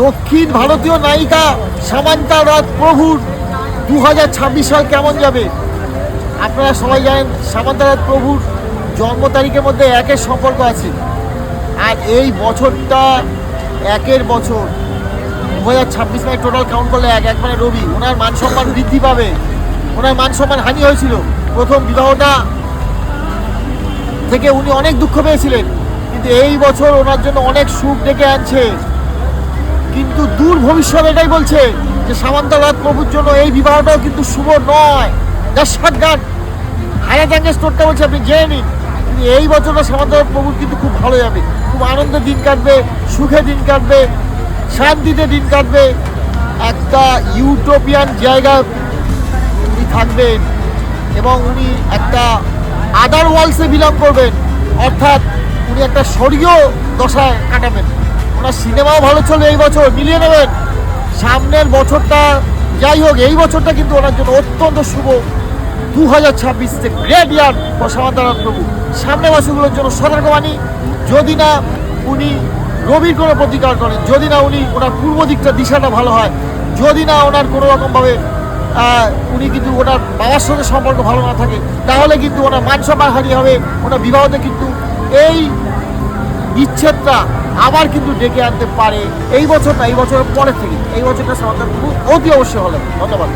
দক্ষিণ ভারতীয় নায়িকা সামান্তা রাত প্রভুর 2026 সাল কেমন যাবে? আপনারা সবাই জানেন সামান্তা রাত প্রভুর জন্ম তারিখের মধ্যে একের সম্পর্ক আছে। আর এই বছরটা একের বছর 2026 মানে টোটাল কাউন্ট করলে এক মানে রবি। ওনার মান সম্মান বৃদ্ধি পাবে, ওনার মান সম্মান হানি হয়েছিল। প্রথম বিবাহটা থেকে উনি অনেক দুঃখ পেয়েছিলেন, কিন্তু এই বছর ওনার জন্য অনেক সুখ ডেকে আনছে। কিন্তু দূর ভবিষ্যৎ এটাই বলছে যে সামান্তা রাত প্রভুর জন্য এই বিবাহটাও কিন্তু শুভ নয়। দর্শক গান হায়াতাঙ্গের স্টোরটা বলছে, আপনি জেনে নিন। কিন্তু এই বছরটা সামান্তা রাত প্রভুর কিন্তু খুব ভালো যাবে, খুব আনন্দের দিন কাটবে, সুখে দিন কাটবে, শান্তিতে দিন কাটবে। একটা ইউটোপিয়ান জায়গায় উনি থাকবেন এবং উনি একটা আদার ওয়ার্ল্ডসে বিলং করবেন, অর্থাৎ উনি একটা স্বর্গীয় দশায় কাটাবেন। ওনার সিনেমাও ভালো চলবে এই বছর, মিলিয়ে নেবেন। সামনের বছরটা যাই হোক, এই বছরটা কিন্তু ওনার জন্য অত্যন্ত শুভ। 2026 গ্রেট ইয়ার ফর সামান্তা রাত প্রভু। সামনের বছরগুলোর জন্য সতর্কবাণী, যদি না উনি রবির কোনো প্রতিকার করেন, যদি না উনি ওনার পূর্ব দিকটা দিশাটা ভালো হয়, যদি না ওনার কোনো রকমভাবে উনি কিন্তু ওনার বাবার সঙ্গে সম্পর্ক ভালো না থাকে, তাহলে কিন্তু ওনার মান সম্মান হারিয়ে হবে। ওনার বিবাহতে কিন্তু এই বিচ্ছেদটা আবার কিন্তু ডেকে আনতে পারে। এই বছর না, এই বছরের পরের থেকে এই বছরটা সামান্তা রাত প্রভু অতি অবশ্যই হলেন। ধন্যবাদ।